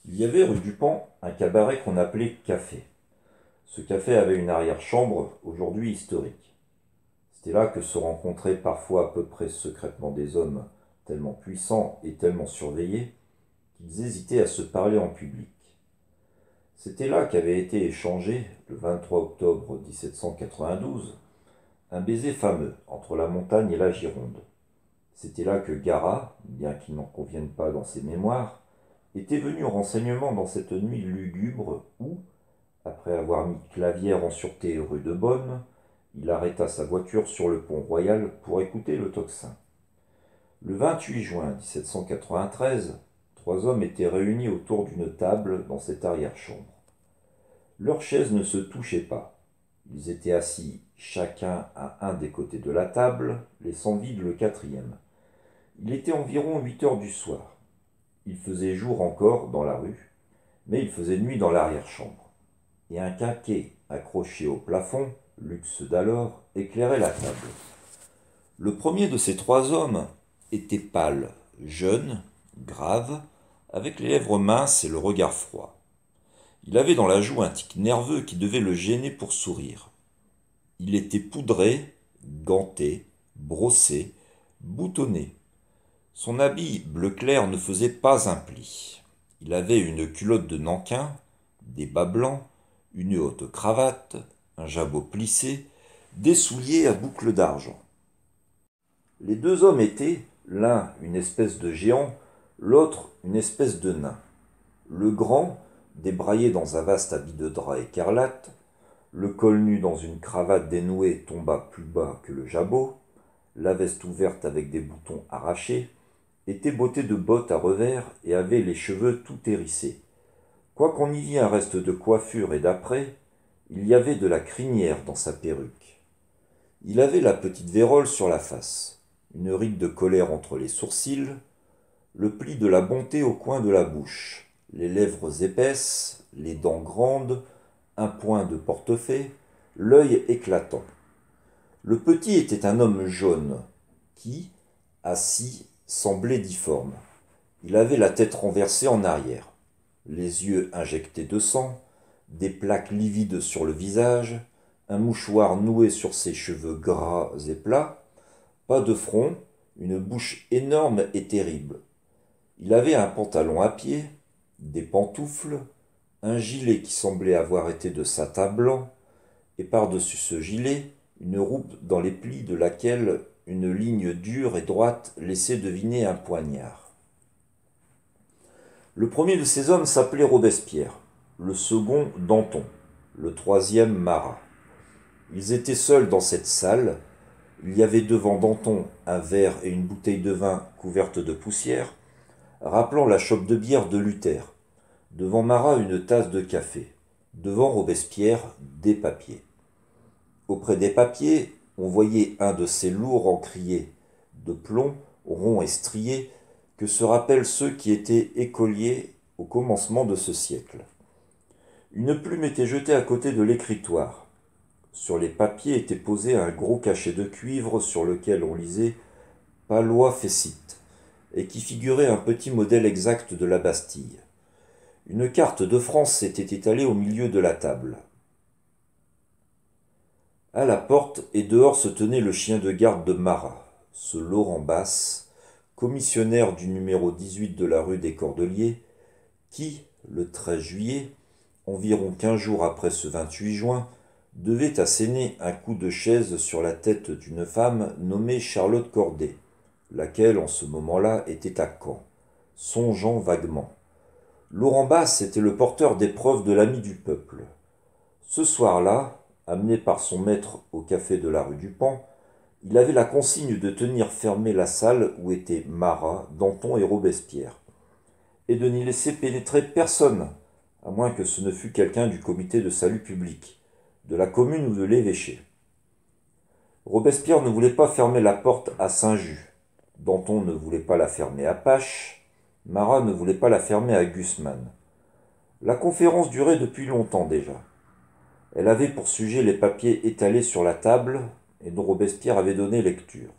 Il y avait rue du Pan un cabaret qu'on appelait Café. Ce café avait une arrière-chambre, aujourd'hui historique. C'était là que se rencontraient parfois à peu près secrètement des hommes tellement puissants et tellement surveillés qu'ils hésitaient à se parler en public. C'était là qu'avait été échangé, le 23 octobre 1792, un baiser fameux entre la montagne et la Gironde. C'était là que Garat, bien qu'il n'en convienne pas dans ses mémoires, était venu au renseignement dans cette nuit lugubre où, après avoir mis Clavière en sûreté rue de Bonne, il arrêta sa voiture sur le pont Royal pour écouter le tocsin. Le 28 juin 1793, trois hommes étaient réunis autour d'une table dans cette arrière-chambre. Leurs chaises ne se touchaient pas. Ils étaient assis chacun à un des côtés de la table, laissant vide le quatrième. Il était environ 8 heures du soir. Il faisait jour encore dans la rue, mais il faisait nuit dans l'arrière-chambre. Et un quinquet accroché au plafond, luxe d'alors, éclairait la table. Le premier de ces trois hommes était pâle, jeune, grave, avec les lèvres minces et le regard froid. Il avait dans la joue un tic nerveux qui devait le gêner pour sourire. Il était poudré, ganté, brossé, boutonné. Son habit bleu clair ne faisait pas un pli. Il avait une culotte de nankin, des bas blancs, une haute cravate, un jabot plissé, des souliers à boucles d'argent. Les deux hommes étaient, l'un une espèce de géant, l'autre une espèce de nain. Le grand, débraillé dans un vaste habit de drap écarlate, le col nu dans une cravate dénouée tomba plus bas que le jabot, la veste ouverte avec des boutons arrachés, était botté de bottes à revers et avait les cheveux tout hérissés. Quoiqu'on y vît un reste de coiffure et d'apprêt, il y avait de la crinière dans sa perruque. Il avait la petite vérole sur la face, une ride de colère entre les sourcils, le pli de la bonté au coin de la bouche, les lèvres épaisses, les dents grandes, un point de portefaix, l'œil éclatant. Le petit était un homme jaune, qui, assis, semblait difforme. Il avait la tête renversée en arrière, les yeux injectés de sang, des plaques livides sur le visage, un mouchoir noué sur ses cheveux gras et plats, pas de front, une bouche énorme et terrible. Il avait un pantalon à pied, des pantoufles, un gilet qui semblait avoir été de satin blanc, et par-dessus ce gilet, une roupe dans les plis de laquelle une ligne dure et droite laissait deviner un poignard. Le premier de ces hommes s'appelait Robespierre, le second Danton, le troisième Marat. Ils étaient seuls dans cette salle. Il y avait devant Danton un verre et une bouteille de vin couverte de poussière, rappelant la chope de bière de Luther. Devant Marat une tasse de café. Devant Robespierre des papiers. Auprès des papiers, on voyait un de ces lourds encriers de plomb, ronds et striés, que se rappellent ceux qui étaient écoliers au commencement de ce siècle. Une plume était jetée à côté de l'écritoire. Sur les papiers était posé un gros cachet de cuivre sur lequel on lisait « Palois Fecit » et qui figurait un petit modèle exact de la Bastille. Une carte de France était étalée au milieu de la table. À la porte et dehors se tenait le chien de garde de Marat, ce Laurent Basse, commissionnaire du numéro 18 de la rue des Cordeliers, qui, le 13 juillet, environ 15 jours après ce 28 juin, devait asséner un coup de chaise sur la tête d'une femme nommée Charlotte Corday, laquelle en ce moment-là était à Caen, songeant vaguement. Laurent Basse était le porteur des preuves de l'ami du peuple. Ce soir-là, amené par son maître au café de la rue du Pan, il avait la consigne de tenir fermée la salle où étaient Marat, Danton et Robespierre, et de n'y laisser pénétrer personne, à moins que ce ne fût quelqu'un du comité de salut public, de la commune ou de l'évêché. Robespierre ne voulait pas fermer la porte à Saint-Just, Danton ne voulait pas la fermer à Pache, Marat ne voulait pas la fermer à Gusman. La conférence durait depuis longtemps déjà. Elle avait pour sujet les papiers étalés sur la table et dont Robespierre avait donné lecture.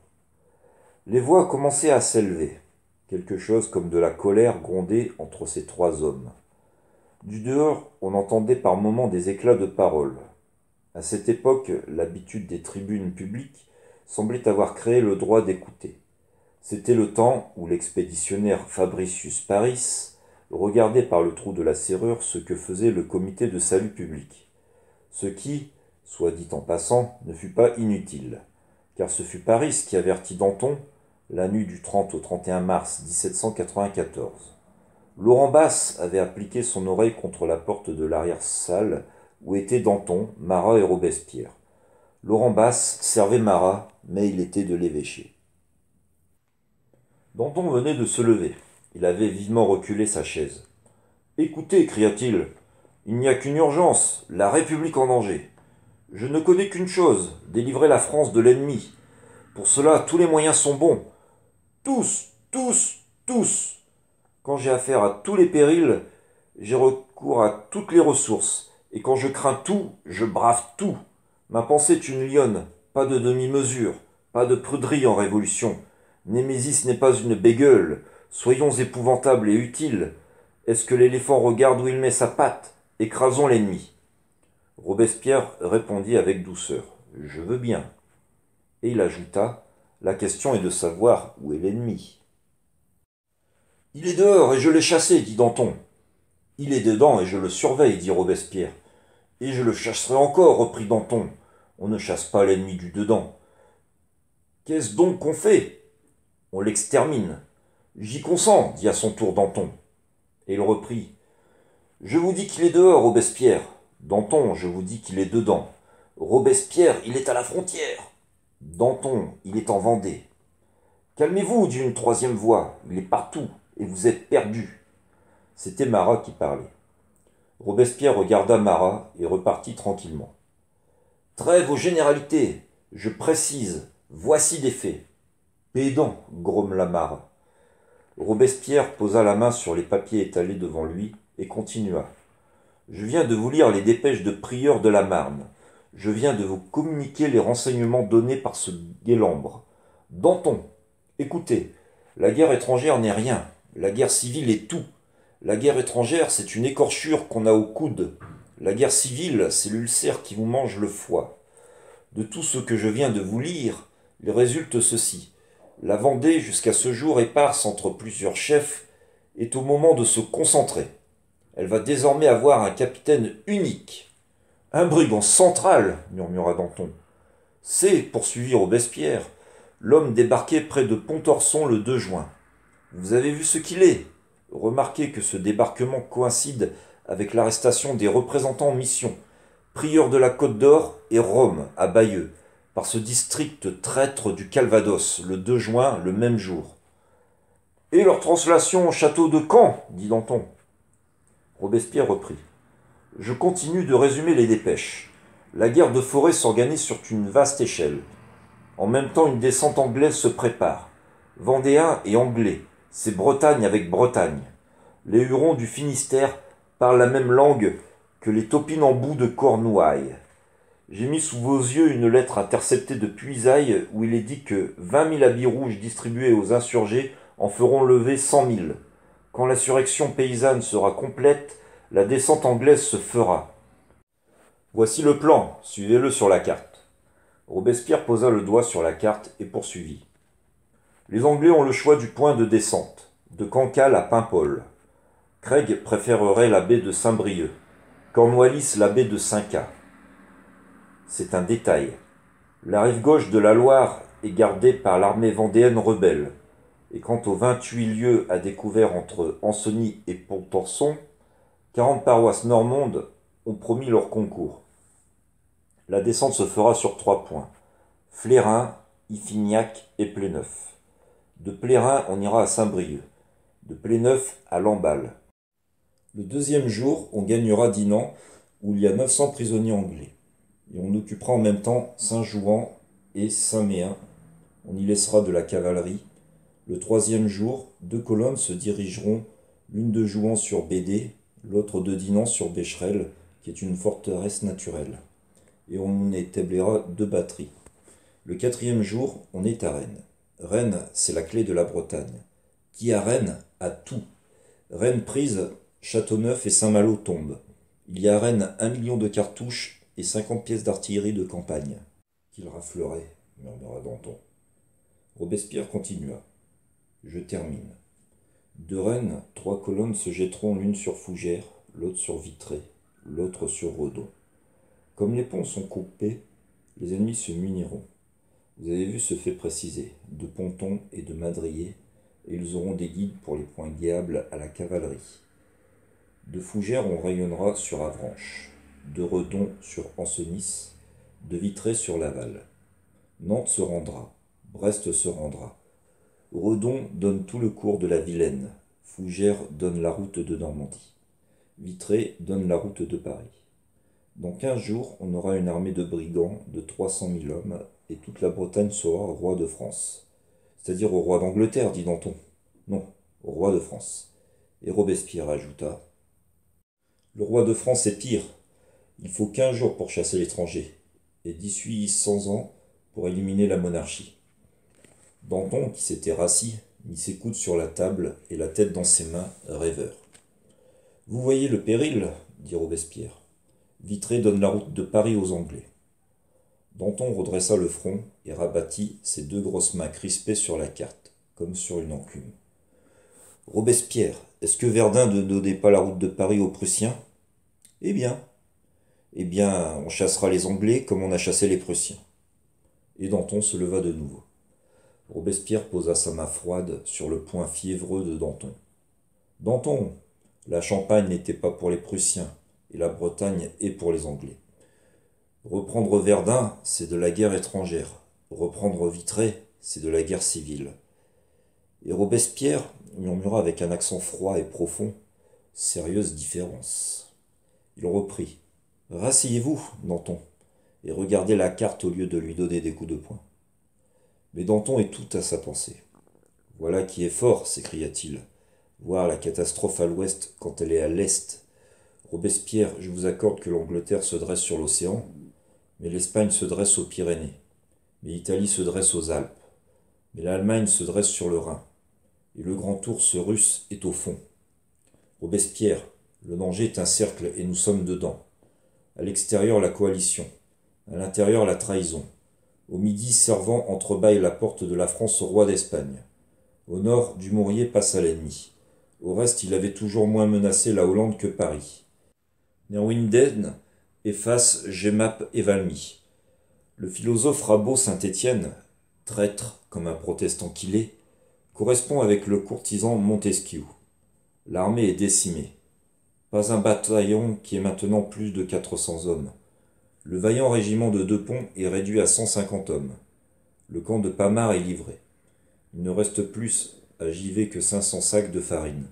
Les voix commençaient à s'élever. Quelque chose comme de la colère grondait entre ces trois hommes. Du dehors, on entendait par moments des éclats de parole. À cette époque, l'habitude des tribunes publiques semblait avoir créé le droit d'écouter. C'était le temps où l'expéditionnaire Fabricius Paris regardait par le trou de la serrure ce que faisait le comité de salut public. Ce qui, soit dit en passant, ne fut pas inutile, car ce fut Paris qui avertit Danton, la nuit du 30 au 31 mars 1794. Laurent Basse avait appliqué son oreille contre la porte de l'arrière-salle où étaient Danton, Marat et Robespierre. Laurent Basse servait Marat, mais il était de l'évêché. Danton venait de se lever. Il avait vivement reculé sa chaise. « Écoutez, cria-t-il, il n'y a qu'une urgence, la République en danger. Je ne connais qu'une chose, délivrer la France de l'ennemi. Pour cela, tous les moyens sont bons. Tous, tous, tous. Quand j'ai affaire à tous les périls, j'ai recours à toutes les ressources. Et quand je crains tout, je brave tout. Ma pensée est une lionne, pas de demi-mesure, pas de pruderie en révolution. Némésis n'est pas une bégueule. Soyons épouvantables et utiles. Est-ce que l'éléphant regarde où il met sa patte? Écrasons l'ennemi. Robespierre répondit avec douceur. Je veux bien. Et il ajouta, la question est de savoir où est l'ennemi. Il est dehors et je l'ai chassé, dit Danton. Il est dedans et je le surveille, dit Robespierre. Et je le chasserai encore, reprit Danton. On ne chasse pas l'ennemi du dedans. Qu'est-ce donc qu'on fait? On l'extermine. J'y consens, dit à son tour Danton. Et il reprit. Je vous dis qu'il est dehors, Robespierre. Danton, je vous dis qu'il est dedans. Robespierre, il est à la frontière. Danton, il est en Vendée. Calmez-vous, dit une troisième voix. Il est partout, et vous êtes perdus. C'était Marat qui parlait. Robespierre regarda Marat et repartit tranquillement. Trêve aux généralités, je précise, voici des faits. Pédant, grommela Marat. Robespierre posa la main sur les papiers étalés devant lui et continua. Je viens de vous lire les dépêches de prieur de la Marne. Je viens de vous communiquer les renseignements donnés par ce Guélambre. Danton, écoutez, la guerre étrangère n'est rien, la guerre civile est tout. La guerre étrangère, c'est une écorchure qu'on a au coude. La guerre civile, c'est l'ulcère qui vous mange le foie. De tout ce que je viens de vous lire, il résulte ceci. La Vendée, jusqu'à ce jour éparse entre plusieurs chefs, est au moment de se concentrer. Elle va désormais avoir un capitaine unique. Un brigand central, murmura Danton. C'est, poursuivit Robespierre, l'homme débarqué près de Pontorson le 2 juin. Vous avez vu ce qu'il est. Remarquez que ce débarquement coïncide avec l'arrestation des représentants en mission, prieur de la Côte d'Or et Rome, à Bayeux, par ce district traître du Calvados, le 2 juin, le même jour. Et leur translation au château de Caen, dit Danton. Robespierre reprit. Je continue de résumer les dépêches. La guerre de forêt s'organise sur une vaste échelle. En même temps, une descente anglaise se prépare. Vendéens et Anglais, c'est Bretagne avec Bretagne. Les Hurons du Finistère parlent la même langue que les topinambours de Cornouailles. J'ai mis sous vos yeux une lettre interceptée de Puisaye où il est dit que 20 000 habits rouges distribués aux insurgés en feront lever 100 000. Quand l'insurrection paysanne sera complète, la descente anglaise se fera. Voici le plan, suivez-le sur la carte. Robespierre posa le doigt sur la carte et poursuivit. Les Anglais ont le choix du point de descente, de Cancale à Paimpol. Craig préférerait la baie de Saint-Brieuc, Cornwallis la baie de Cinca. C'est un détail. La rive gauche de la Loire est gardée par l'armée vendéenne rebelle. Et quant aux 28 lieues à découvert entre Ancenis et Pontorson, 40 paroisses normandes ont promis leur concours. La descente se fera sur 3 points. Flérin, Iffignac et Pléneuf. De Plérin, on ira à Saint-Brieuc. De Pléneuf à Lamballe. Le deuxième jour, on gagnera Dinan, où il y a 900 prisonniers anglais. Et on occupera en même temps Saint-Jouan et Saint-Méen. On y laissera de la cavalerie. Le troisième jour, 2 colonnes se dirigeront, l'une de Jouan sur Bédé, l'autre de Dinan sur Becherel, qui est une forteresse naturelle. Et on établira 2 batteries. Le 4e jour, on est à Rennes. Rennes, c'est la clé de la Bretagne. Qui a Rennes a tout. Rennes prise, Châteauneuf et Saint-Malo tombent. Il y a à Rennes 1 million de cartouches et 50 pièces d'artillerie de campagne. Qu'il raflerait, murmura Danton. Robespierre continua. Je termine. De Rennes, 3 colonnes se jetteront l'une sur Fougères, l'autre sur Vitré, l'autre sur Redon. Comme les ponts sont coupés, les ennemis se muniront. Vous avez vu ce fait précisé, de pontons et de madriers, et ils auront des guides pour les points guéables à la cavalerie. De Fougères, on rayonnera sur Avranches, de Redon sur Ancenis, de Vitré sur Laval. Nantes se rendra, Brest se rendra. Redon donne tout le cours de la Vilaine, Fougères donne la route de Normandie, Vitré donne la route de Paris. Dans 15 jours, on aura une armée de brigands de 300 000 hommes, et toute la Bretagne sera roi de France. C'est-à-dire au roi d'Angleterre, dit Danton. Non, au roi de France. Et Robespierre ajouta. Le roi de France est pire. Il faut 15 jours pour chasser l'étranger, et 1800 ans pour éliminer la monarchie. Danton, qui s'était rassis, mit ses coudes sur la table et la tête dans ses mains, rêveur. Vous voyez le péril, dit Robespierre. Vitré donne la route de Paris aux Anglais. Danton redressa le front et rabattit ses 2 grosses mains crispées sur la carte, comme sur une enclume. Robespierre, est-ce que Verdun ne donnait pas la route de Paris aux Prussiens ? Eh bien, on chassera les Anglais comme on a chassé les Prussiens. Et Danton se leva de nouveau. Robespierre posa sa main froide sur le poing fiévreux de Danton. Danton, la Champagne n'était pas pour les Prussiens, et la Bretagne est pour les Anglais. Reprendre Verdun, c'est de la guerre étrangère. Reprendre Vitré, c'est de la guerre civile. Et Robespierre murmura avec un accent froid et profond, sérieuse différence. Il reprit. Rasseyez-vous, Danton, et regardez la carte au lieu de lui donner des coups de poing. Mais Danton est tout à sa pensée. Voilà qui est fort, s'écria-t-il. Voir la catastrophe à l'ouest quand elle est à l'est. Robespierre, je vous accorde que l'Angleterre se dresse sur l'océan, mais l'Espagne se dresse aux Pyrénées, mais l'Italie se dresse aux Alpes, mais l'Allemagne se dresse sur le Rhin, et le grand ours russe est au fond. Robespierre, le danger est un cercle et nous sommes dedans. À l'extérieur, la coalition, à l'intérieur, la trahison. Au midi, Servan entrebâille la porte de la France au roi d'Espagne. Au nord, Dumouriez passe à l'ennemi. Au reste, il avait toujours moins menacé la Hollande que Paris. Neerwinden efface Jemmapes et Valmy. Le philosophe Rabot Saint-Étienne, traître comme un protestant qu'il est, correspond avec le courtisan Montesquieu. L'armée est décimée. Pas un bataillon qui ait maintenant plus de 400 hommes. Le vaillant régiment de Deux-Ponts est réduit à 150 hommes. Le camp de Pamard est livré. Il ne reste plus à Givet que 500 sacs de farine.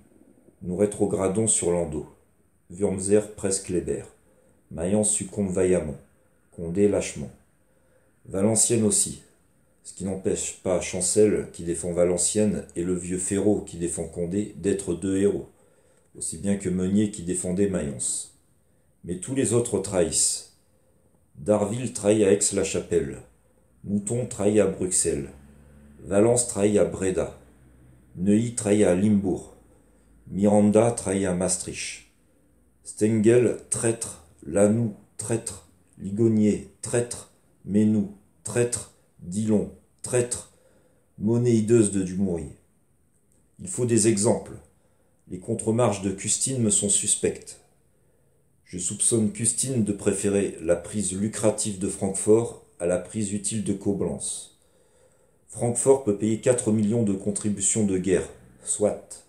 Nous rétrogradons sur Landau. Wurmser presse Kléber. Mayence succombe vaillamment. Condé lâchement. Valenciennes aussi. Ce qui n'empêche pas Chancel, qui défend Valenciennes, et le vieux Ferraud, qui défend Condé, d'être 2 héros, aussi bien que Meunier qui défendait Mayence. Mais tous les autres trahissent. Darville trahit à Aix-la-Chapelle. Mouton trahit à Bruxelles. Valence trahit à Breda. Neuilly trahit à Limbourg. Miranda trahit à Maastricht. Stengel, traître. Lanoux, traître. Ligonier, traître. Menou, traître. Dillon, traître. Monnaie hideuse de Dumouriez. Il faut des exemples. Les contre-marches de Custine me sont suspectes. Je soupçonne Custine de préférer la prise lucrative de Francfort à la prise utile de Coblence. Francfort peut payer 4 millions de contributions de guerre, soit.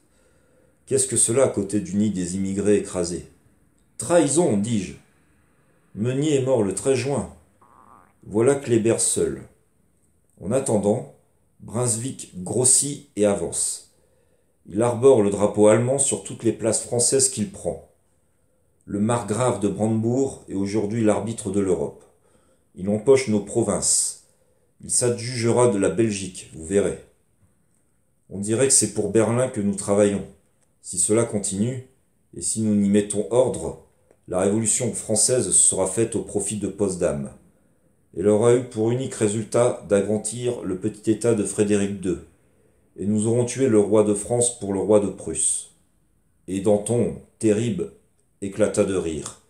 Qu'est-ce que cela à côté du nid des immigrés écrasés? Trahison, dis-je. Meunier est mort le 13 juin. Voilà Kléber seul. En attendant, Brunswick grossit et avance. Il arbore le drapeau allemand sur toutes les places françaises qu'il prend. Le margrave de Brandebourg est aujourd'hui l'arbitre de l'Europe. Il empoche nos provinces. Il s'adjugera de la Belgique, vous verrez. On dirait que c'est pour Berlin que nous travaillons. Si cela continue, et si nous n'y mettons ordre, la révolution française sera faite au profit de Potsdam. Elle aura eu pour unique résultat d'agrandir le petit État de Frédéric II, et nous aurons tué le roi de France pour le roi de Prusse. Et Danton, terrible, éclata de rire.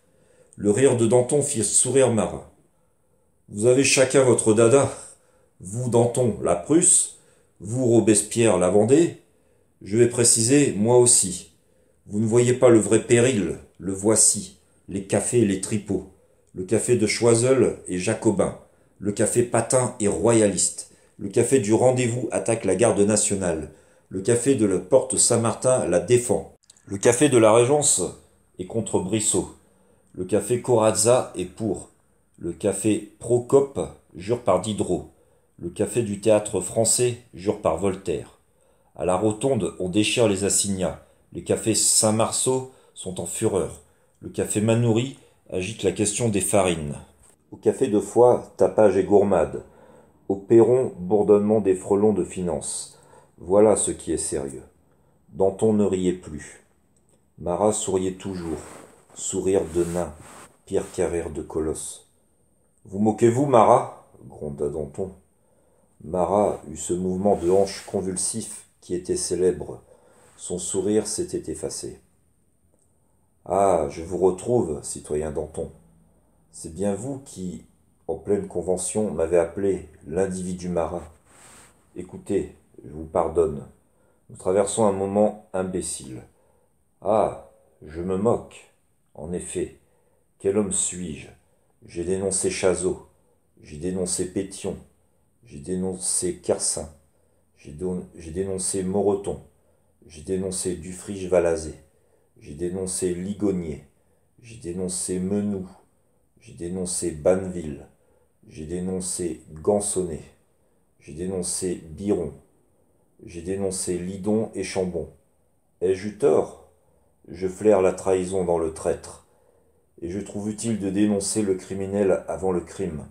Le rire de Danton fit sourire Marat. Vous avez chacun votre dada. Vous, Danton, la Prusse. Vous, Robespierre, la Vendée. Je vais préciser, moi aussi. Vous ne voyez pas le vrai péril, le voici. Les cafés et les tripots. Le café de Choiseul est jacobin. Le café Patin est royaliste. Le café du rendez-vous attaque la garde nationale. Le café de la porte Saint-Martin la défend. Le café de la Régence est contre Brissot. Le café Corazza est pour. Le café Procope jure par Diderot. Le café du théâtre français jure par Voltaire. À la Rotonde, on déchire les assignats. Les cafés Saint-Marceau sont en fureur. Le café Manoury agite la question des farines. Au café de Foix, tapage et gourmade. Au perron, bourdonnement des frelons de finance. Voilà ce qui est sérieux. Danton ne riait plus. Marat souriait toujours. Sourire de nain, pire qu'un rire de colosse. Vous moquez-vous, Marat gronda Danton. Marat eut ce mouvement de hanche convulsif qui était célèbre. Son sourire s'était effacé. Ah, je vous retrouve, citoyen Danton. C'est bien vous qui, en pleine convention, m'avez appelé l'individu Marat. Écoutez, je vous pardonne. Nous traversons un moment imbécile. Ah, je me moque. En effet, quel homme suis-je? J'ai dénoncé Chazot, j'ai dénoncé Pétion, j'ai dénoncé Kersin, j'ai dénoncé Moreton, j'ai dénoncé Dufrige-Valazé, j'ai dénoncé Ligonier, j'ai dénoncé Menou, j'ai dénoncé Banneville, j'ai dénoncé Gansonnet, j'ai dénoncé Biron, j'ai dénoncé Lidon et Chambon. Ai-je eu tort? Je flaire la trahison dans le traître. Et je trouve utile de dénoncer le criminel avant le crime.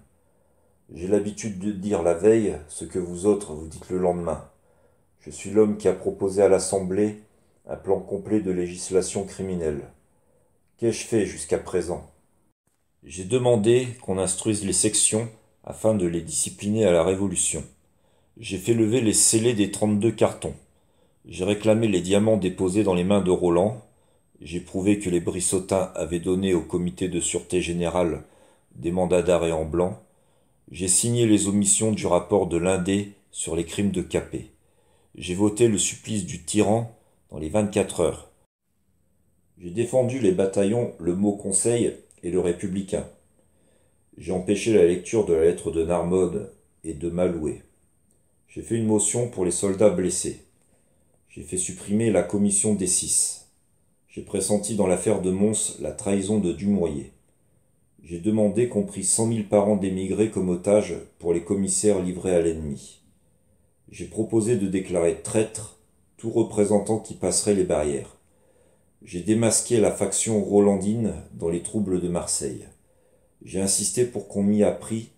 J'ai l'habitude de dire la veille ce que vous autres vous dites le lendemain. Je suis l'homme qui a proposé à l'Assemblée un plan complet de législation criminelle. Qu'ai-je fait jusqu'à présent? J'ai demandé qu'on instruise les sections afin de les discipliner à la Révolution. J'ai fait lever les scellés des 32 cartons. J'ai réclamé les diamants déposés dans les mains de Roland. J'ai prouvé que les Brissotins avaient donné au comité de sûreté générale des mandats d'arrêt en blanc. J'ai signé les omissions du rapport de Lindé sur les crimes de Capet. J'ai voté le supplice du tyran dans les 24 heures. J'ai défendu les bataillons Le Mot Conseil et Le Républicain. J'ai empêché la lecture de la lettre de Narmode et de Malouet. J'ai fait une motion pour les soldats blessés. J'ai fait supprimer la commission des 6. J'ai pressenti dans l'affaire de Mons la trahison de Dumouriez. J'ai demandé qu'on prît 100 000 parents d'émigrés comme otages pour les commissaires livrés à l'ennemi. J'ai proposé de déclarer traître tout représentant qui passerait les barrières. J'ai démasqué la faction rolandine dans les troubles de Marseille. J'ai insisté pour qu'on m'y apprît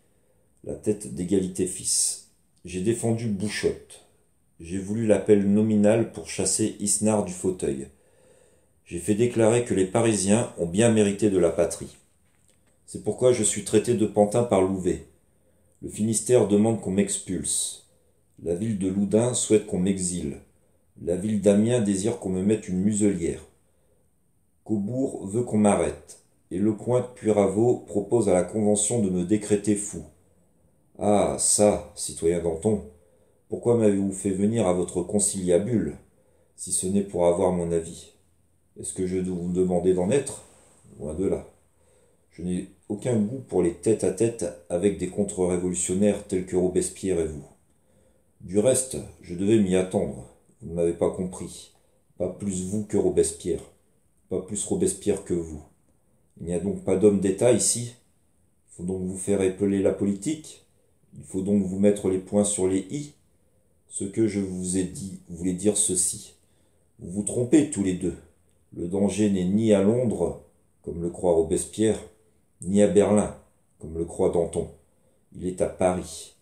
la tête d'égalité fils. J'ai défendu Bouchotte. J'ai voulu l'appel nominal pour chasser Isnard du fauteuil. J'ai fait déclarer que les Parisiens ont bien mérité de la patrie. C'est pourquoi je suis traité de pantin par Louvet. Le Finistère demande qu'on m'expulse. La ville de Loudun souhaite qu'on m'exile. La ville d'Amiens désire qu'on me mette une muselière. Caubourg veut qu'on m'arrête. Et Lecointe Puyraveau propose à la Convention de me décréter fou. Ah, ça, citoyen Danton, pourquoi m'avez-vous fait venir à votre conciliabule, si ce n'est pour avoir mon avis? Est-ce que je dois vous demander d'en être? Loin de là. Je n'ai aucun goût pour les tête-à-tête avec des contre-révolutionnaires tels que Robespierre et vous. Du reste, je devais m'y attendre. Vous ne m'avez pas compris. Pas plus vous que Robespierre. Pas plus Robespierre que vous. Il n'y a donc pas d'homme d'État ici. Il faut donc vous faire épeler la politique. Il faut donc vous mettre les points sur les i. Ce que je vous ai dit voulait dire ceci. Vous vous trompez tous les deux. Le danger n'est ni à Londres, comme le croit Robespierre, ni à Berlin, comme le croit Danton. Il est à Paris.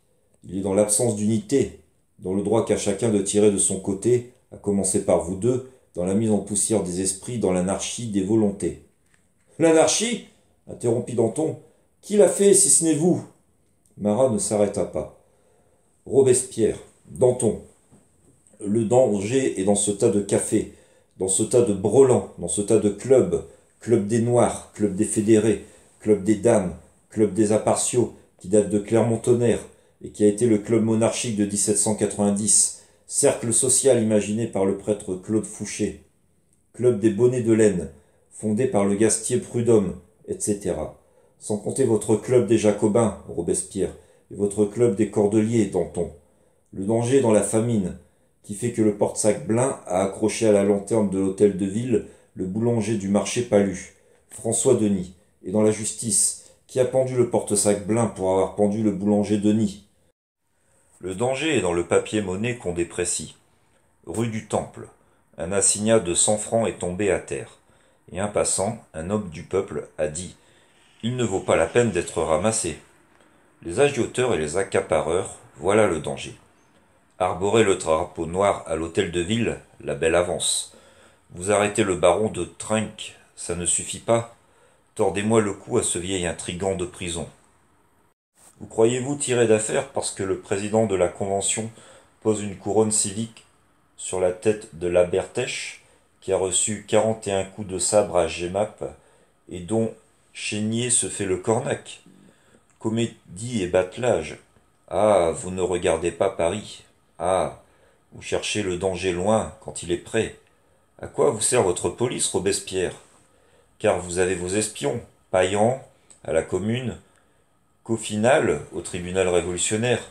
Il est dans l'absence d'unité, dans le droit qu'a chacun de tirer de son côté, à commencer par vous deux, dans la mise en poussière des esprits, dans l'anarchie des volontés. L'anarchie? Interrompit Danton. Qui l'a fait si ce n'est vous? Marat ne s'arrêta pas. Robespierre, Danton. Le danger est dans ce tas de café, dans ce tas de brelans, dans ce tas de clubs, club des Noirs, club des fédérés, club des dames, club des impartiaux, qui date de Clermont-Tonnerre, et qui a été le club monarchique de 1790, cercle social imaginé par le prêtre Claude Fouché, club des bonnets de laine, fondé par le gastier Prudhomme, etc. Sans compter votre club des Jacobins, Robespierre, et votre club des Cordeliers, Danton. Le danger est dans la famine, qui fait que le porte-sac Blin a accroché à la lanterne de l'hôtel de ville le boulanger du marché Palu, François Denis, et dans la justice, qui a pendu le porte-sac Blin pour avoir pendu le boulanger Denis. Le danger est dans le papier-monnaie qu'on déprécie. Rue du Temple, un assignat de 100 francs est tombé à terre, et un passant, un homme du peuple, a dit « Il ne vaut pas la peine d'être ramassé ». Les agioteurs et les accapareurs, voilà le danger. Arborer le drapeau noir à l'hôtel de ville, la belle avance. Vous arrêtez le baron de Trenck, ça ne suffit pas. Tordez-moi le cou à ce vieil intrigant de prison. Vous croyez-vous tirer d'affaire parce que le président de la Convention pose une couronne civique sur la tête de Labertèche, qui a reçu 41 coups de sabre à Jemmapes et dont Chénier se fait le cornac? Comédie et battelage. Ah, vous ne regardez pas Paris. Ah, vous cherchez le danger loin quand il est près. À quoi vous sert votre police, Robespierre? Car vous avez vos espions, Payan, à la Commune, Coffinhal, au tribunal révolutionnaire,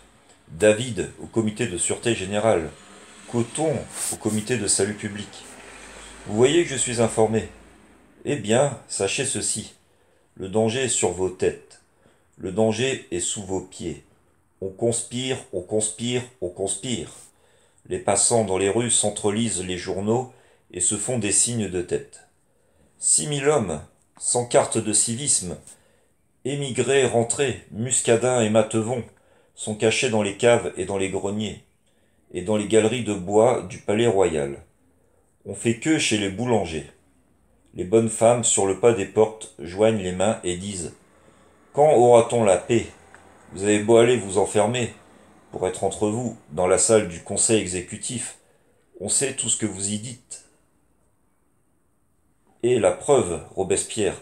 David, au comité de sûreté générale, Coton, au comité de salut public. Vous voyez que je suis informé. Eh bien, sachez ceci. Le danger est sur vos têtes. Le danger est sous vos pieds. On conspire, on conspire, on conspire. Les passants dans les rues s'entrelisent les journaux et se font des signes de tête. 6000 hommes, sans carte de civisme, émigrés, rentrés, Muscadin et Matevon, sont cachés dans les caves et dans les greniers, et dans les galeries de bois du Palais Royal. On fait queue chez les boulangers. Les bonnes femmes, sur le pas des portes, joignent les mains et disent « Quand aura-t-on la paix? Vous avez beau aller vous enfermer, pour être entre vous, dans la salle du conseil exécutif. On sait tout ce que vous y dites. » Et la preuve, Robespierre,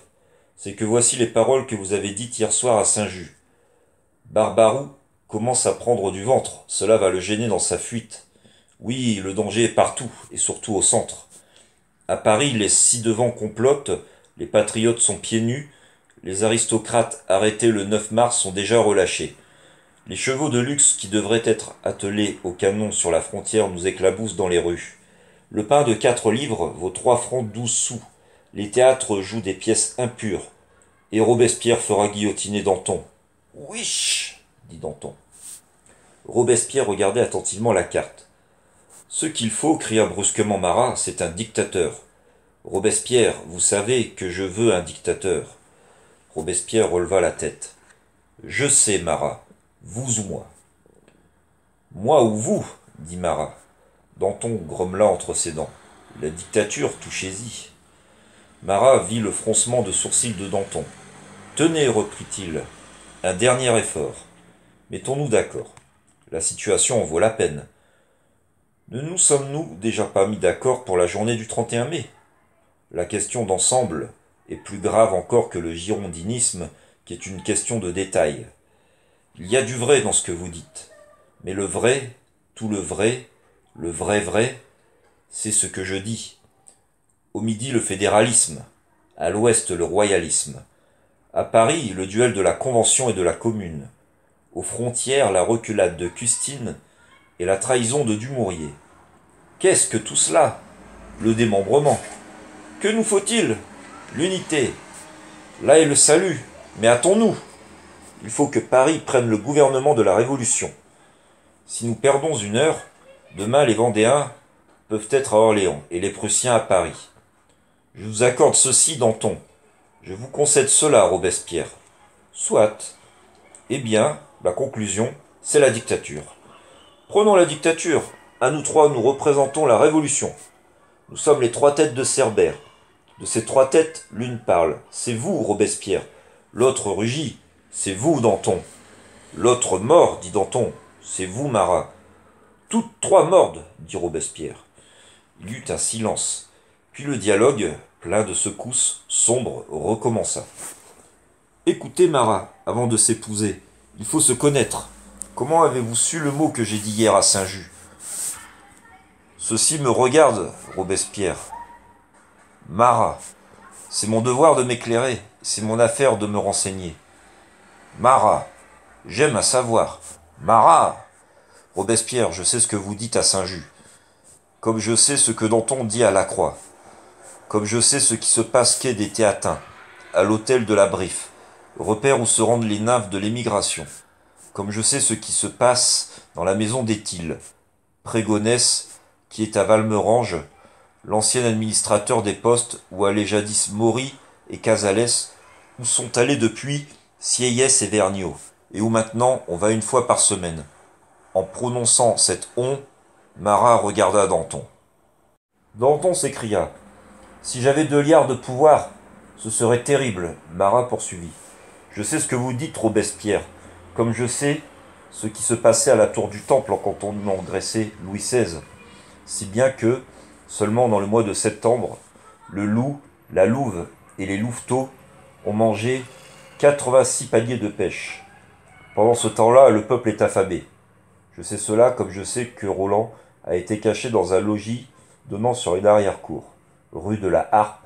c'est que voici les paroles que vous avez dites hier soir à Saint-Just. Barbaroux commence à prendre du ventre, cela va le gêner dans sa fuite. Oui, le danger est partout, et surtout au centre. À Paris, les ci-devant complotent, les patriotes sont pieds nus, les aristocrates arrêtés le 9 mars sont déjà relâchés. Les chevaux de luxe qui devraient être attelés au canon sur la frontière nous éclaboussent dans les rues. Le pain de 4 livres vaut 3 francs 12 sous. Les théâtres jouent des pièces impures. Et Robespierre fera guillotiner Danton. « Ouiche !» dit Danton. Robespierre regardait attentivement la carte. « Ce qu'il faut, cria brusquement Marat, c'est un dictateur. Robespierre, vous savez que je veux un dictateur. » Robespierre releva la tête. « Je sais, Marat, vous ou moi. »« Moi ou vous, dit Marat. Danton grommela entre ses dents. « La dictature, touchez-y. » Marat vit le froncement de sourcils de Danton. « Tenez, reprit-il, un dernier effort. Mettons-nous d'accord. La situation en vaut la peine. Ne nous sommes-nous déjà pas mis d'accord pour la journée du 31 mai? La question d'ensemble est plus grave encore que le girondinisme, qui est une question de détail. Il y a du vrai dans ce que vous dites. Mais le vrai, tout le vrai vrai, c'est ce que je dis. Au midi, le fédéralisme. À l'ouest, le royalisme. À Paris, le duel de la Convention et de la Commune. Aux frontières, la reculade de Custine et la trahison de Dumouriez. Qu'est-ce que tout cela? Le démembrement. Que nous faut-il? L'unité. Là est le salut. Mais hâtons-nous. Il faut que Paris prenne le gouvernement de la Révolution. Si nous perdons une heure, demain les Vendéens peuvent être à Orléans et les Prussiens à Paris. Je vous accorde ceci, Danton. Je vous concède cela, Robespierre. Soit. Eh bien, la conclusion, c'est la dictature. Prenons la dictature. À nous trois, nous représentons la Révolution. Nous sommes les 3 têtes de Cerbère. De ces 3 têtes, l'une parle. C'est vous, Robespierre. L'autre rugit. C'est vous, Danton. L'autre mord, dit Danton. C'est vous, Marat. Toutes 3 mordent, dit Robespierre. Il y eut un silence. Puis le dialogue, plein de secousses sombres, recommença. Écoutez, Marat, avant de s'épouser, il faut se connaître. Comment avez-vous su le mot que j'ai dit hier à Saint-Just? Ceci me regarde, Robespierre. Marat, c'est mon devoir de m'éclairer, c'est mon affaire de me renseigner. Marat, j'aime à savoir. Marat, Robespierre, je sais ce que vous dites à Saint-Just, comme je sais ce que Danton dit à Lacroix, comme je sais ce qui se passe quai des Théatins, à l'hôtel de la Briffe, repère où se rendent les nymphes de l'émigration, comme je sais ce qui se passe dans la maison d'Étile, Prégonesse, qui est à Valmerange, l'ancien administrateur des postes où allaient jadis Maury et Casales, où sont allés depuis Sieyès et Vergniaud, et où maintenant on va une fois par semaine. En prononçant cet on, Marat regarda Danton. Danton s'écria. Si j'avais 2 liards de pouvoir, ce serait terrible, Marat poursuivit. Je sais ce que vous dites, Robespierre, comme je sais ce qui se passait à la tour du Temple quand on engraissait Louis XVI, si bien que, seulement dans le mois de septembre, le loup, la louve et les louveteaux ont mangé 86 paniers de pêche. Pendant ce temps-là, le peuple est affamé. Je sais cela comme je sais que Roland a été caché dans un logis donnant sur une arrière-cour, rue de la Harpe,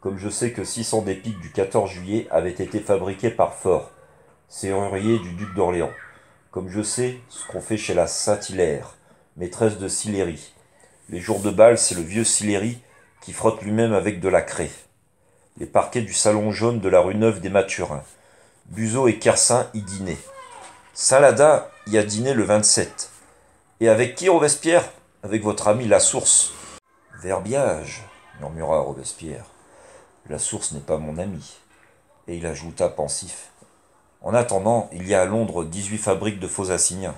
comme je sais que 600 des piques du 14 juillet avaient été fabriquées par Faure, serrurier du duc d'Orléans, comme je sais ce qu'on fait chez la Saint-Hilaire, maîtresse de Sillery. Les jours de bal, c'est le vieux Sillery qui frotte lui-même avec de la craie. Les parquets du salon jaune de la rue Neuve des Mathurins. Buzot et Kersin y dînaient. Salada y a dîné le 27. Et avec qui, Robespierre? Avec votre ami La Source. Verbiage, murmura Robespierre. La Source n'est pas mon ami. Et il ajouta pensif. En attendant, il y a à Londres 18 fabriques de faux assignats.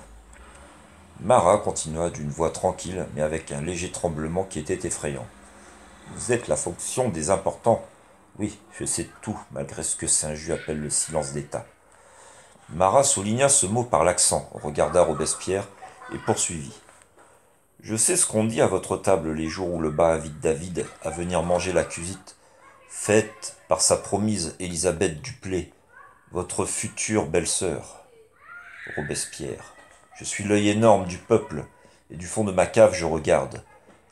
Marat continua d'une voix tranquille, mais avec un léger tremblement qui était effrayant. Vous êtes la fonction des importants. Oui, je sais tout, malgré ce que Saint-Just appelle le silence d'État. Marat souligna ce mot par l'accent, regarda Robespierre et poursuivit. Je sais ce qu'on dit à votre table les jours où le bas invite David à venir manger la cuisine faite par sa promise Élisabeth Duplay, votre future belle-sœur. Robespierre. Je suis l'œil énorme du peuple, et du fond de ma cave je regarde.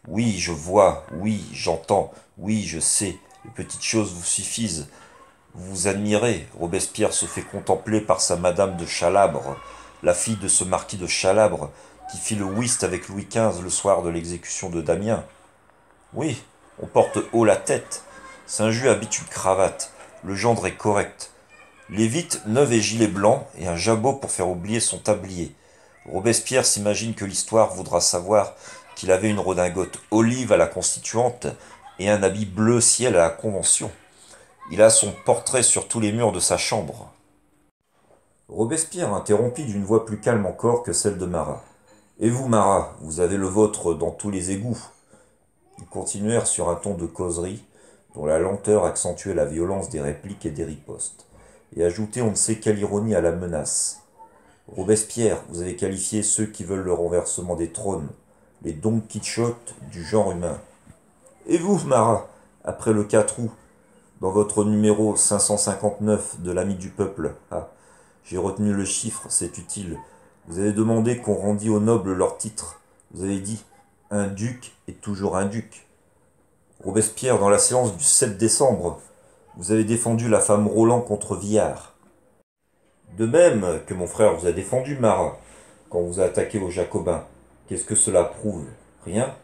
Oui, je vois, oui, j'entends, oui, je sais, les petites choses vous suffisent. Vous vous admirez, Robespierre se fait contempler par sa madame de Chalabre, la fille de ce marquis de Chalabre, qui fit le whist avec Louis XV le soir de l'exécution de Damien. Oui, on porte haut la tête. Saint-Just habite une cravate, le gendre est correct. Lévite, neuve et gilet blanc, et un jabot pour faire oublier son tablier. Robespierre s'imagine que l'histoire voudra savoir qu'il avait une redingote olive à la Constituante et un habit bleu ciel à la Convention. Il a son portrait sur tous les murs de sa chambre. Robespierre interrompit d'une voix plus calme encore que celle de Marat. Et vous, Marat, vous avez le vôtre dans tous les égouts. Ils continuèrent sur un ton de causerie, dont la lenteur accentuait la violence des répliques et des ripostes, et ajoutait on ne sait quelle ironie à la menace. Robespierre, vous avez qualifié ceux qui veulent le renversement des trônes, les Don Quichotte du genre humain. Et vous, Marat, après le 4 août, dans votre numéro 559 de l'Ami du Peuple, j'ai retenu le chiffre, c'est utile. Vous avez demandé qu'on rendît aux nobles leur titre. Vous avez dit un duc est toujours un duc. Robespierre, dans la séance du 7 décembre, vous avez défendu la femme Roland contre Villars. De même que mon frère vous a défendu, Marat, quand vous a attaqué aux Jacobins. Qu'est-ce que cela prouve? Rien.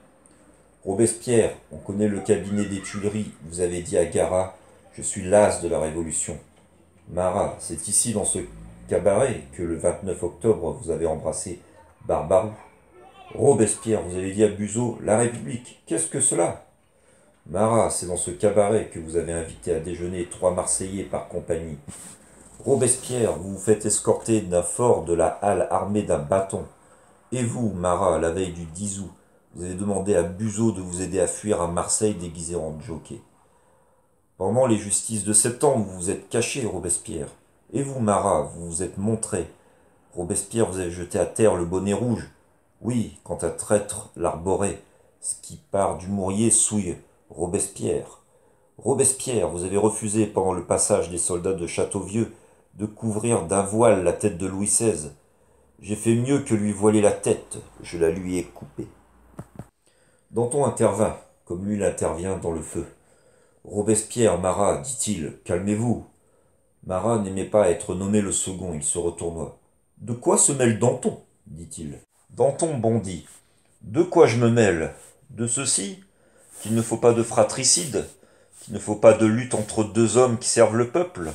Robespierre, on connaît le cabinet des Tuileries, vous avez dit à Garat, je suis l'as de la Révolution. Marat, c'est ici dans ce cabaret que le 29 octobre vous avez embrassé Barbaroux. Robespierre, vous avez dit à Buzot, la République, qu'est-ce que cela? Marat, c'est dans ce cabaret que vous avez invité à déjeuner 3 Marseillais par compagnie. Robespierre, vous vous faites escorter d'un fort de la halle armé d'un bâton. Et vous, Marat, la veille du 10 août, vous avez demandé à Buzot de vous aider à fuir à Marseille déguisé en jockey. Pendant les justices de septembre, vous vous êtes caché, Robespierre. Et vous, Marat, vous vous êtes montré. Robespierre, vous avez jeté à terre le bonnet rouge. Oui, quand un traître l'arborait, ce qui part du Mourier souille Robespierre. Robespierre, vous avez refusé pendant le passage des soldats de Châteauvieux de couvrir d'un voile la tête de Louis XVI. J'ai fait mieux que lui voiler la tête, je la lui ai coupée. Danton intervint, comme lui l'intervient dans le feu. Robespierre, Marat, dit-il, calmez-vous. Marat n'aimait pas être nommé le second, il se retourna. De quoi se mêle Danton dit-il. Danton bondit. De quoi je me mêle? De ceci? Qu'il ne faut pas de fratricide, qu'il ne faut pas de lutte entre deux hommes qui servent le peuple,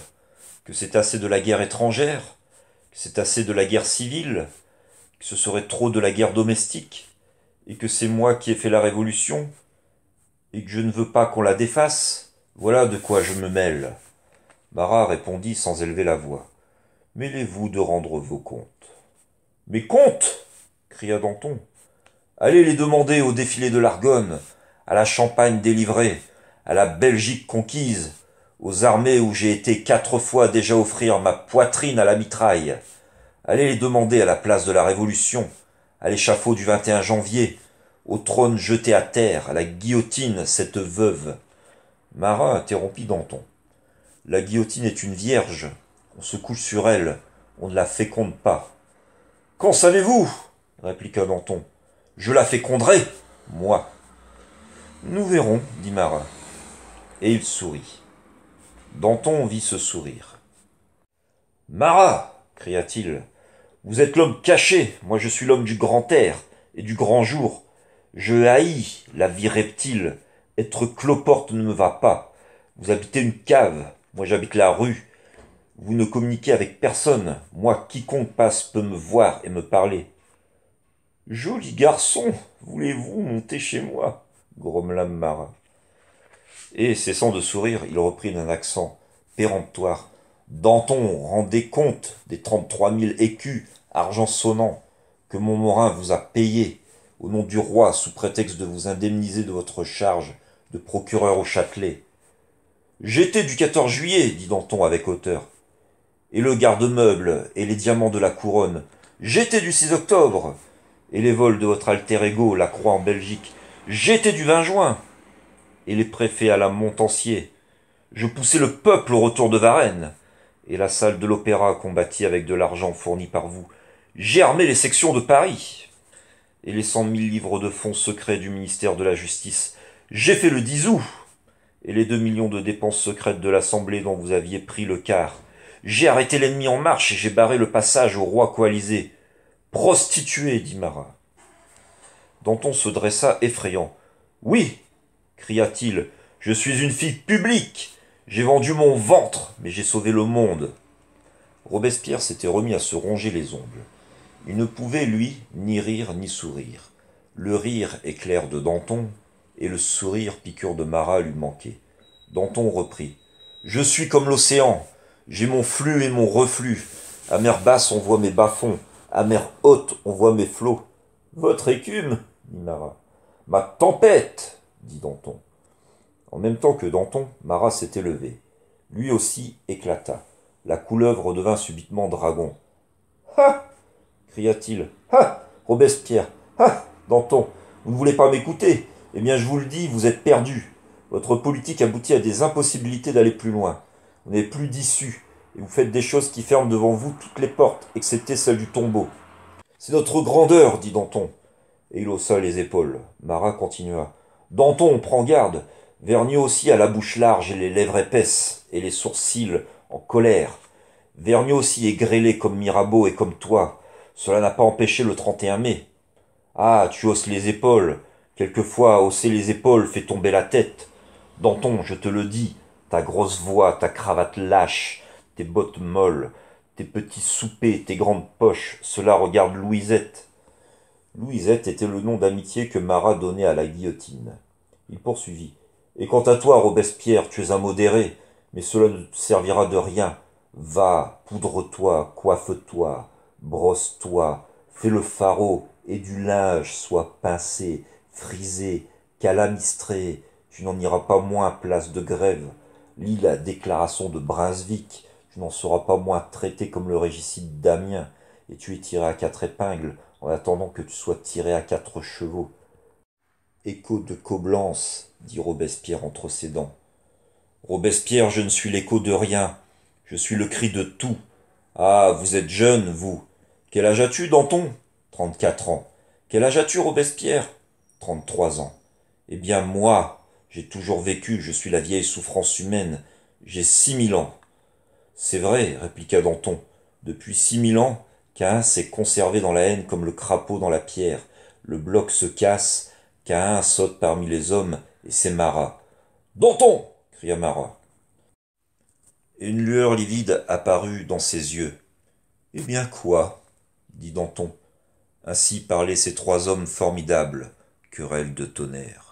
que c'est assez de la guerre étrangère, que c'est assez de la guerre civile, que ce serait trop de la guerre domestique, et que c'est moi qui ai fait la révolution, et que je ne veux pas qu'on la défasse. Voilà de quoi je me mêle. Marat répondit sans élever la voix. Mêlez-vous de rendre vos comptes. Mes comptes cria Danton. Allez les demander au défilé de l'Argonne, à la Champagne délivrée, à la Belgique conquise, aux armées où j'ai été 4 fois déjà offrir ma poitrine à la mitraille. Allez les demander à la place de la Révolution, à l'échafaud du 21 janvier, au trône jeté à terre, à la guillotine, cette veuve. Marat interrompit Danton. La guillotine est une vierge, on se couche sur elle, on ne la féconde pas. Qu'en savez-vous répliqua Danton. Je la féconderai, moi. Nous verrons, dit Marat. Et il sourit. Danton vit ce sourire. Marat cria-t-il, vous êtes l'homme caché, moi je suis l'homme du grand air et du grand jour. Je haïs la vie reptile. Être cloporte ne me va pas. Vous habitez une cave, moi j'habite la rue. Vous ne communiquez avec personne. Moi, quiconque passe peut me voir et me parler. Joli garçon, voulez-vous monter chez moi grommela Marat. Et, cessant de sourire, il reprit d'un accent péremptoire. Danton, rendez compte des 33 000 écus, argent sonnant, que Montmorin vous a payés, au nom du roi, sous prétexte de vous indemniser de votre charge de procureur au Châtelet. J'étais du 14 juillet, dit Danton avec hauteur. Et le garde-meuble, et les diamants de la couronne. J'étais du 6 octobre. Et les vols de votre alter ego, la croix en Belgique. J'étais du 20 juin. Et les préfets à la Montancier. Je poussais le peuple au retour de Varennes. Et la salle de l'opéra combattit avec de l'argent fourni par vous. J'ai armé les sections de Paris. Et les 100 000 livres de fonds secrets du ministère de la Justice. J'ai fait le 10 août. Et les 2 millions de dépenses secrètes de l'Assemblée dont vous aviez pris le quart. J'ai arrêté l'ennemi en marche et j'ai barré le passage au roi coalisé. Prostituée, dit Marat. Danton se dressa effrayant. Oui, cria-t-il, je suis une fille publique. J'ai vendu mon ventre, mais j'ai sauvé le monde. Robespierre s'était remis à se ronger les ongles. Il ne pouvait, lui, ni rire ni sourire. Le rire éclair de Danton et le sourire piqûre de Marat lui manquaient. Danton reprit. Je suis comme l'océan. J'ai mon flux et mon reflux. À mer basse, on voit mes bas-fonds. À mer haute, on voit mes flots. Votre écume, dit Marat. Ma tempête, dit Danton. En même temps que Danton, Marat s'était levé. Lui aussi éclata. La couleuvre redevint subitement dragon. Ha cria-t-il. Ha Robespierre. Ha Danton, vous ne voulez pas m'écouter? Eh bien, je vous le dis, vous êtes perdu. Votre politique aboutit à des impossibilités d'aller plus loin. Vous n'avez plus d'issue, et vous faites des choses qui ferment devant vous toutes les portes, excepté celle du tombeau. C'est notre grandeur, dit Danton. Et il haussa les épaules. Marat continua. Danton, prends garde. Vergniaud aussi a la bouche large et les lèvres épaisses, et les sourcils en colère. Vergniaud aussi est grêlé comme Mirabeau et comme toi. Cela n'a pas empêché le 31 mai. Ah, tu hausses les épaules. Quelquefois, hausser les épaules fait tomber la tête. Danton, je te le dis, ta grosse voix, ta cravate lâche, tes bottes molles, tes petits soupers, tes grandes poches, cela regarde Louisette. Louisette était le nom d'amitié que Marat donnait à la guillotine. Il poursuivit. Et quant à toi, Robespierre, tu es un modéré, mais cela ne te servira de rien. Va, poudre-toi, coiffe-toi, brosse-toi, fais le faraud, et du linge soit pincé, frisé, calamistré. Tu n'en iras pas moins place de Grève. Lis la déclaration de Brunswick. Tu n'en seras pas moins traité comme le régicide d'Amiens, et tu es tiré à 4 épingles en attendant que tu sois tiré à 4 chevaux. Écho de Coblence, dit Robespierre entre ses dents. Robespierre, je ne suis l'écho de rien, je suis le cri de tout. Ah, vous êtes jeune, vous. Quel âge as-tu, Danton? 34 ans. Quel âge as-tu, Robespierre? 33 ans. Eh bien, moi, j'ai toujours vécu, je suis la vieille souffrance humaine. J'ai 6000 ans. C'est vrai, répliqua Danton. Depuis 6000 ans, Caïn s'est conservé dans la haine comme le crapaud dans la pierre. Le bloc se casse, Caïn saute parmi les hommes, et c'est Marat. Danton! Cria Marat. Et une lueur livide apparut dans ses yeux. Eh bien quoi? Dit Danton. Ainsi parlaient ces trois hommes formidables, querelle de tonnerre.